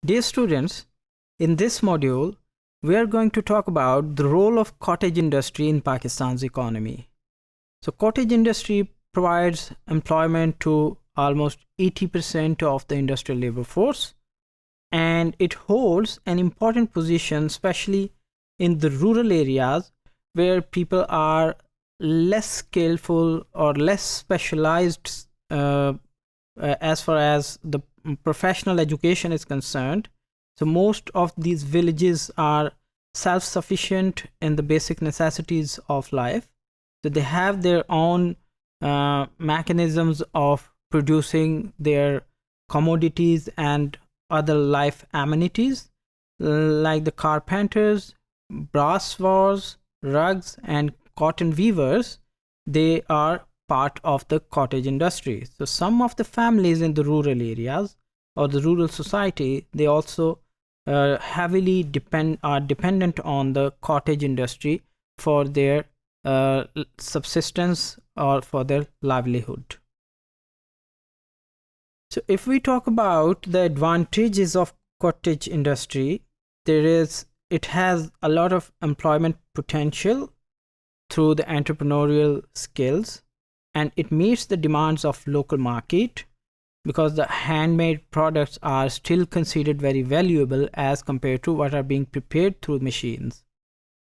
Dear students, in this module, we are going to talk about the role of cottage industry in Pakistan's economy. So cottage industry provides employment to almost 80% of the industrial labor force, and it holds an important position, especially in the rural areas where people are less skillful or less specialized as far as the professional education is concerned. So most of these villages are self-sufficient in the basic necessities of life. So they have their own mechanisms of producing their commodities and other life amenities, like the carpenters, brass wars, rugs, and cotton weavers. They are part of the cottage industry. So some of the families in the rural areas or the rural society, they also heavily dependent on the cottage industry for their subsistence or for their livelihood. So if we talk about the advantages of cottage industry, it has a lot of employment potential through the entrepreneurial skills, and it meets the demands of local market because the handmade products are still considered very valuable as compared to what are being prepared through machines.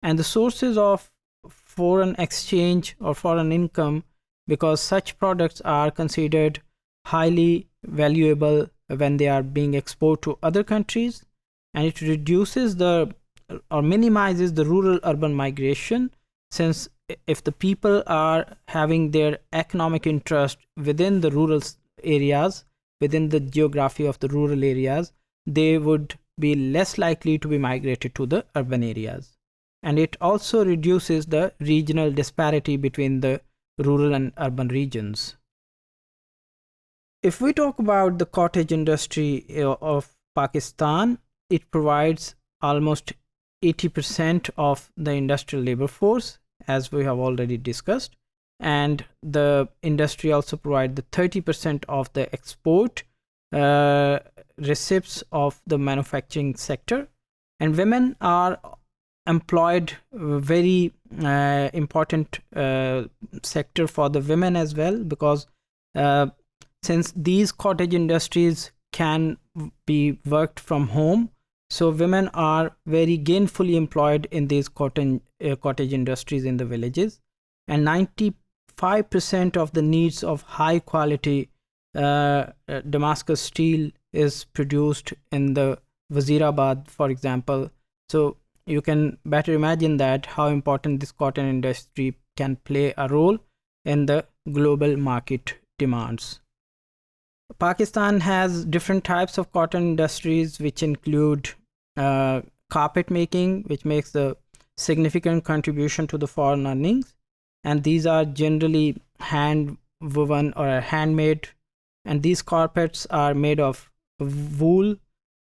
And the sources of foreign exchange or foreign income, because such products are considered highly valuable when they are being exported to other countries, and it reduces or minimizes the rural urban migration, since if the people are having their economic interest within the rural areas, within the geography of the rural areas, they would be less likely to be migrated to the urban areas. And it also reduces the regional disparity between the rural and urban regions. If we talk about the cottage industry of Pakistan, it provides almost 80% of the industrial labor force, as we have already discussed, and the industry also provides the 30% of the export receipts of the manufacturing sector. And women are employed, very important sector for the women as well, because since these cottage industries can be worked from home, so women are very gainfully employed in these cottage industries in the villages, and 95% of the needs of high quality Damascus steel is produced in the Wazirabad, for example. So you can better imagine that how important this cotton industry can play a role in the global market demands. Pakistan has different types of cotton industries, which include carpet making, which makes a significant contribution to the foreign earnings, and these are generally hand woven or handmade, and these carpets are made of wool,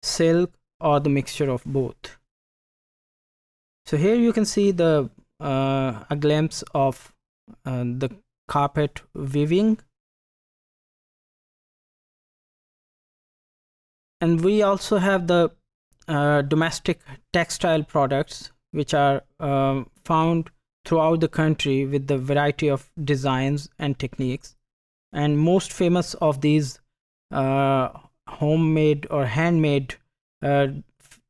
silk, or the mixture of both. So here you can see a glimpse of the carpet weaving. And we also have the domestic textile products, which are found throughout the country with the variety of designs and techniques. And most famous of these homemade or handmade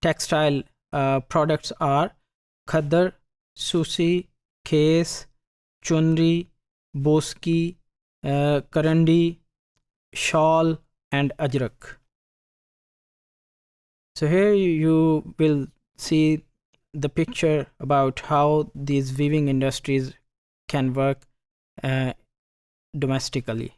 textile products are khadar, susi, khas, chunri, boski, karandi, shawl, and ajrak. So here you will see the picture about how these weaving industries can work domestically.